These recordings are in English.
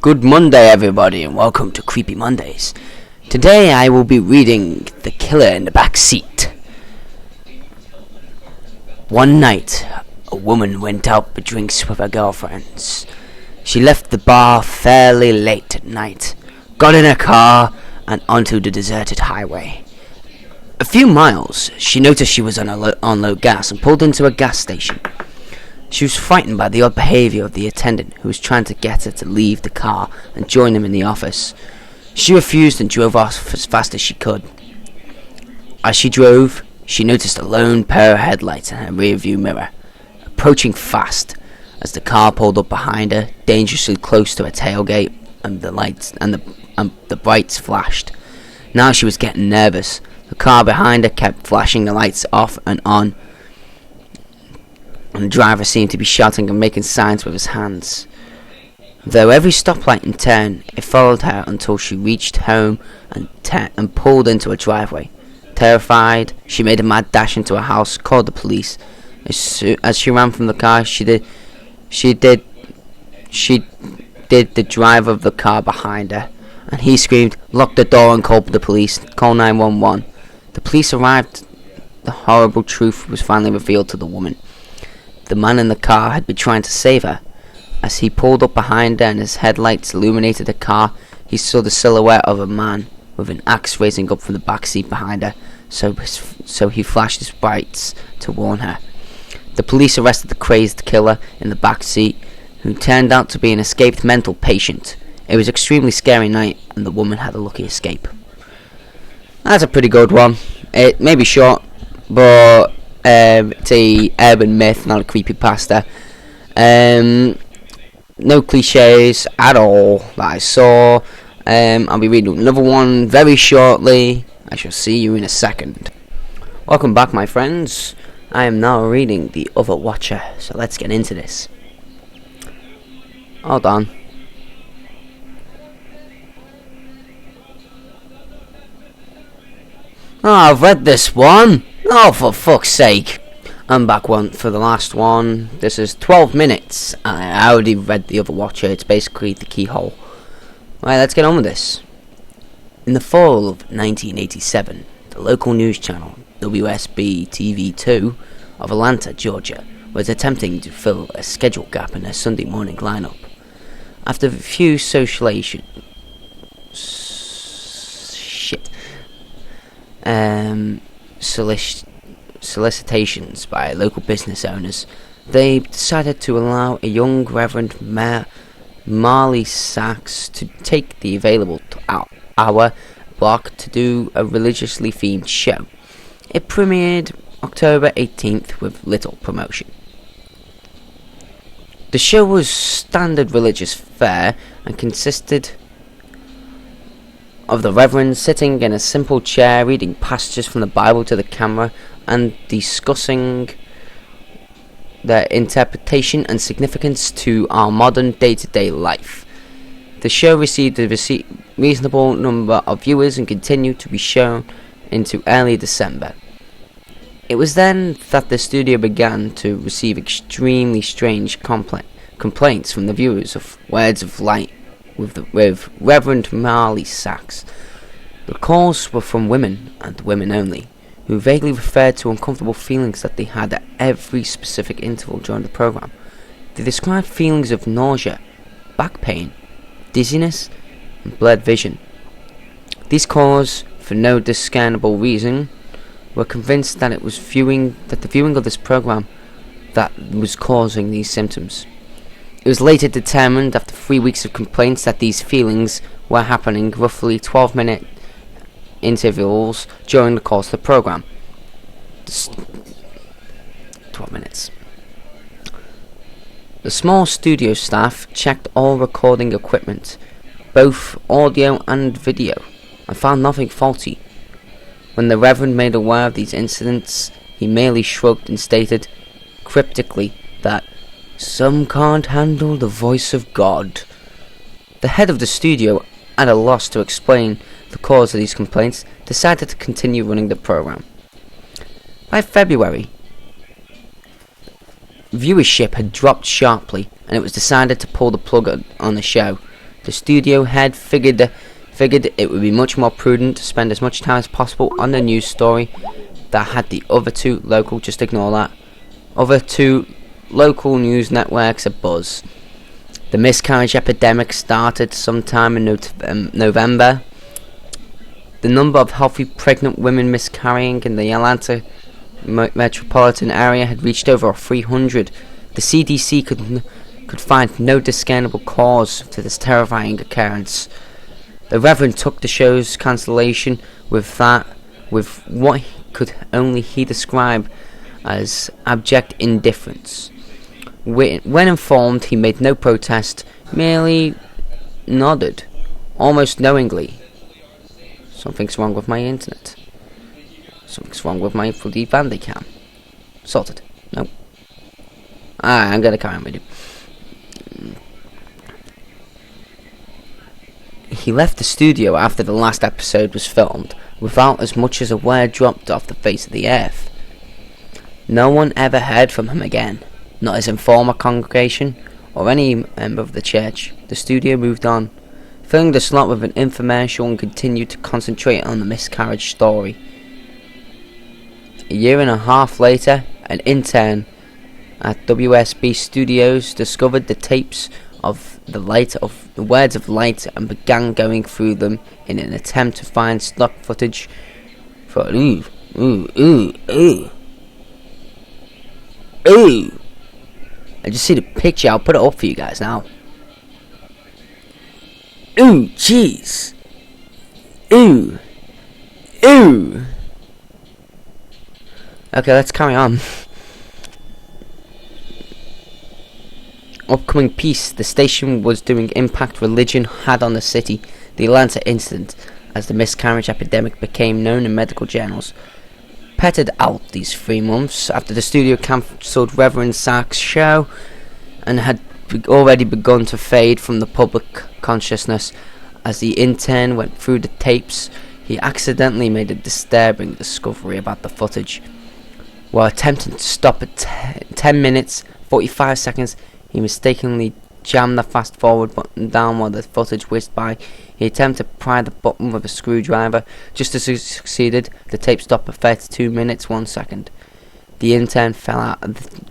Good Monday, everybody, and welcome to Creepy Mondays. Today I will be reading The Killer in the Back Seat. One night, a woman went out for drinks with her girlfriends. She left the bar fairly late at night, got in her car, and onto the deserted highway. A few miles, she noticed she was on low gas and pulled into a gas station. She was frightened by the odd behavior of the attendant, who was trying to get her to leave the car and join him in the office. She refused and drove off as fast as she could. As she drove, she noticed a lone pair of headlights in her rear-view mirror, approaching fast as the car pulled up behind her, dangerously close to her tailgate, and the brights flashed. Now she was getting nervous. The car behind her kept flashing the lights off and on, and the driver seemed to be shouting and making signs with his hands. Though every stoplight and turn, it followed her until she reached home and pulled into a driveway. Terrified, she made a mad dash into a house, called the police. As she ran from the car, she did the driver of the car behind her, and he screamed, "Lock the door and call the police. Call 911. The police arrived. The horrible truth was finally revealed to the woman. The man in the car had been trying to save her. As he pulled up behind her and his headlights illuminated the car, he saw the silhouette of a man with an axe raising up from the back seat behind her, so he flashed his brights to warn her. The police arrested the crazed killer in the back seat, who turned out to be an escaped mental patient. It was an extremely scary night, and the woman had a lucky escape." That's a pretty good one. It may be short, but it's a urban myth, not a creepypasta. No cliches at all that I saw. I'll be reading another one very shortly. I shall see you in a second. Welcome back, my friends. I am now reading The Other Watcher, so let's get into this. Hold on. Oh, I've read this one. Oh, for fuck's sake. I'm back for the last one. This is 12 minutes. I already read The Other Watcher. It's basically the keyhole. Right, let's get on with this. In the fall of 1987, the local news channel, WSB-TV2 of Atlanta, Georgia, was attempting to fill a schedule gap in their Sunday morning lineup. After a few solicitations by local business owners, they decided to allow a young Reverend Marley Sachs to take the available hour block to do a religiously themed show. It premiered October 18th with little promotion. The show was standard religious fare and consisted of the Reverend sitting in a simple chair reading passages from the Bible to the camera and discussing their interpretation and significance to our modern day-to-day life. The show received a reasonable number of viewers and continued to be shown into early December. It was then that the studio began to receive extremely strange complaints from the viewers of Words of Light with Reverend Marley Sachs. The calls were from women, and women only, who vaguely referred to uncomfortable feelings that they had at every specific interval during the program. They described feelings of nausea, back pain, dizziness, and blurred vision. These callers, for no discernible reason, were convinced that it was the viewing of this program that was causing these symptoms. It was later determined, after 3 weeks of complaints, that these feelings were happening roughly 12-minute intervals during the course of the program. 12 minutes. The small studio staff checked all recording equipment, both audio and video, and found nothing faulty. When the Reverend made aware of these incidents, he merely shrugged and stated, cryptically, that some can't handle the voice of God. The head of the studio, at a loss to explain the cause of these complaints, decided to continue running the program. By February, viewership had dropped sharply, and it was decided to pull the plug on the show. The studio head figured it would be much more prudent to spend as much time as possible on the news story that had the other two local news networks abuzz. The miscarriage epidemic started sometime in November. The number of healthy pregnant women miscarrying in the Atlanta metropolitan area had reached over 300. The CDC could find no discernible cause to this terrifying occurrence. The Reverend took the show's cancellation with what could only he describe as abject indifference. When informed, he made no protest, merely nodded, almost knowingly. Something's wrong with my internet. Something's wrong with my bloody Bandicam. Sorted. No. I'm gonna carry on with it. He left the studio after the last episode was filmed, without as much as a word dropped off the face of the earth. No one ever heard from him again, not his former congregation, or any member of the church. The studio moved on, filling the slot with an infomercial and continued to concentrate on the miscarriage story. A year and a half later, an intern at WSB Studios discovered the tapes of the Words of Light and began going through them in an attempt to find stock footage for ooh. I just see the picture. I'll put it up for you guys now. Ooh, jeez. Ooh. Okay, let's carry on. Upcoming piece: the station was doing impact religion had on the city. The Atlanta incident, as the miscarriage epidemic became known in medical journals, pettered out these 3 months after the studio cancelled Reverend Sark's show and had already begun to fade from the public consciousness. As the intern went through the tapes, he accidentally made a disturbing discovery about the footage. While attempting to stop at 10 minutes 45 seconds, he mistakenly jammed the fast forward button down while the footage whizzed by. He attempted to pry the button with a screwdriver. Just as he succeeded, the tape stopped at 32 minutes 1 second. The intern fell out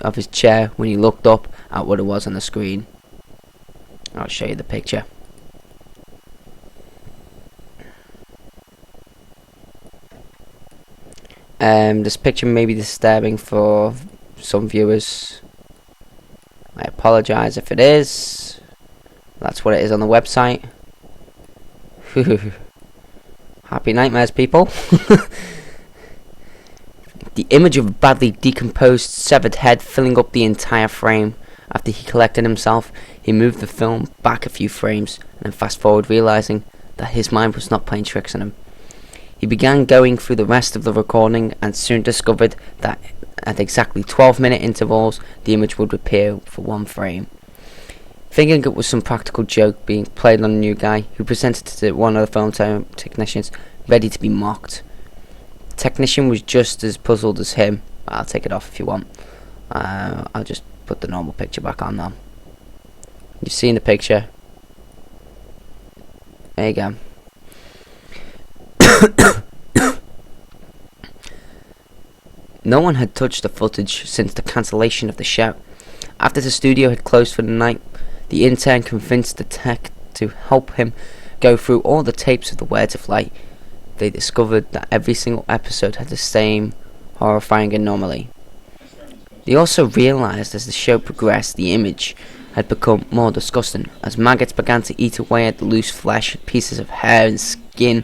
of his chair when he looked up at what it was on the screen. I'll show you the picture. This picture may be disturbing for some viewers. I apologise if it is. That's what it is on the website. Happy nightmares, people. The image of a badly decomposed, severed head filling up the entire frame. After he collected himself, he moved the film back a few frames, and then fast forward, realising that his mind was not playing tricks on him. He began going through the rest of the recording and soon discovered that at exactly 12-minute intervals, the image would appear for 1 frame. Thinking it was some practical joke being played on a new guy, who presented to one of the film technicians, ready to be mocked. The technician was just as puzzled as him. I'll take it off if you want. I'll just put the normal picture back on now. You've seen the picture. There you go. No one had touched the footage since the cancellation of the show. After the studio had closed for the night, the intern convinced the tech to help him go through all the tapes of the Words of Light. They discovered that every single episode had the same horrifying anomaly. They also realized as the show progressed, the image had become more disgusting. As maggots began to eat away at the loose flesh, pieces of hair and skin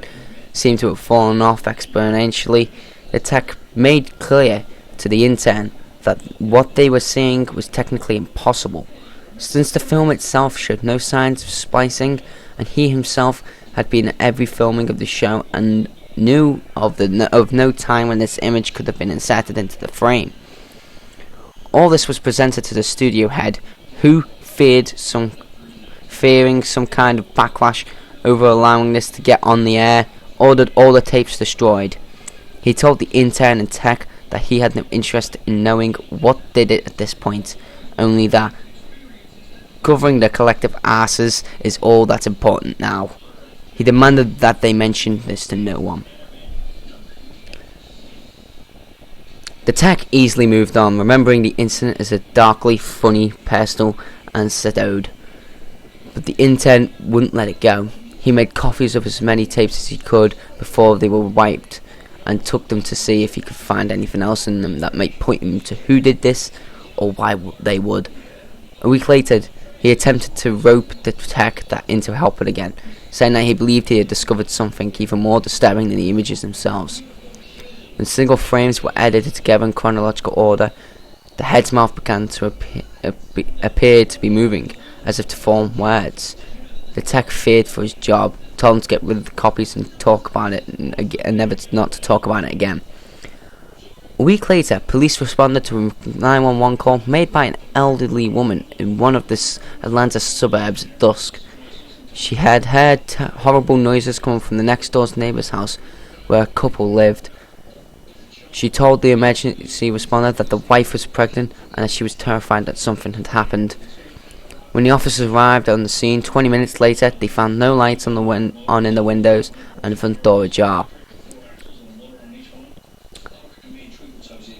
seemed to have fallen off exponentially. The tech made clear to the intern that what they were seeing was technically impossible, since the film itself showed no signs of splicing, and he himself had been at every filming of the show and knew of no time when this image could have been inserted into the frame. All this was presented to the studio head, who fearing some kind of backlash over allowing this to get on the air, ordered all the tapes destroyed. He told the intern and tech that he had no interest in knowing what did it at this point, only that covering their collective asses is all that's important now. He demanded that they mention this to no one. The tech easily moved on, remembering the incident as a darkly funny, personal anecdote. But the intern wouldn't let it go. He made copies of as many tapes as he could before they were wiped, and took them to see if he could find anything else in them that might point him to who did this, or why they would. A week later, he attempted to rope the tech that into helping again, saying that he believed he had discovered something even more disturbing than the images themselves. When single frames were edited together in chronological order, the head's mouth began to appear to be moving, as if to form words. The tech feared for his job, told him to get rid of the copies and talk about it, and never not to talk about it again. A week later, police responded to a 911 call made by an elderly woman in one of the Atlanta suburbs at dusk. She had heard horrible noises coming from the next door neighbor's house, where a couple lived. She told the emergency responder that the wife was pregnant and that she was terrified that something had happened. When the officers arrived on the scene 20 minutes later, they found no lights on in the windows and the front door ajar.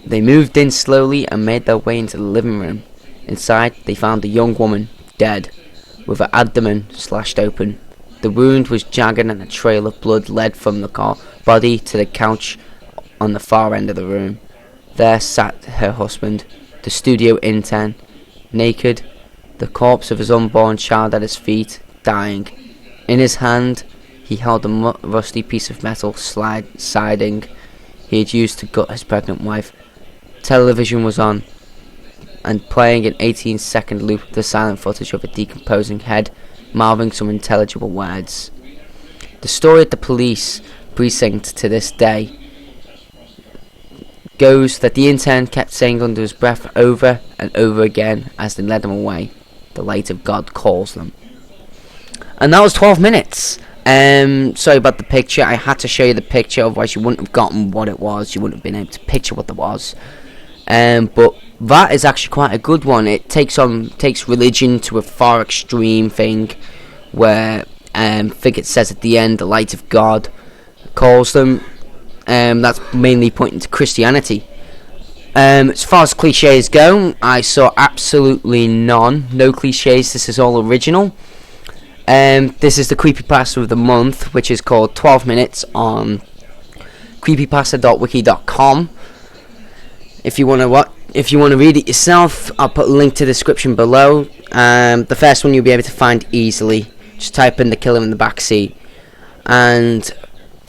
They moved in slowly and made their way into the living room. Inside, they found a young woman, dead, with her abdomen slashed open. The wound was jagged and a trail of blood led from the body to the couch on the far end of the room. There sat her husband, the studio intern, naked, the corpse of his unborn child at his feet, dying. In his hand, he held a rusty piece of metal siding he had used to gut his pregnant wife. Television was on, and playing an 18-second loop of the silent footage of a decomposing head, mouthing some intelligible words. The story at the police precinct to this day goes that the intern kept saying under his breath over and over again as they led him away, "The light of God calls them." And that was 12 minutes. Sorry about the picture. I had to show you the picture, otherwise you wouldn't have gotten what it was. You wouldn't have been able to picture what it was. But that is actually quite a good one. It takes religion to a far extreme thing, where I think it says at the end, "The light of God calls them." That's mainly pointing to Christianity. As far as cliches go, I saw absolutely none. No cliches. This is all original. This is the creepypasta of the month, which is called 12 Minutes on creepypasta.wiki.com. If you want to read it yourself, I'll put a link to the description below. The first one you'll be able to find easily. Just type in "The Killer in the Backseat." And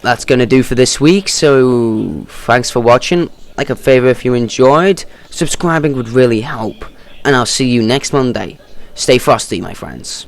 that's going to do for this week. So thanks for watching. Like a favour if you enjoyed. Subscribing would really help. And I'll see you next Monday. Stay frosty, my friends.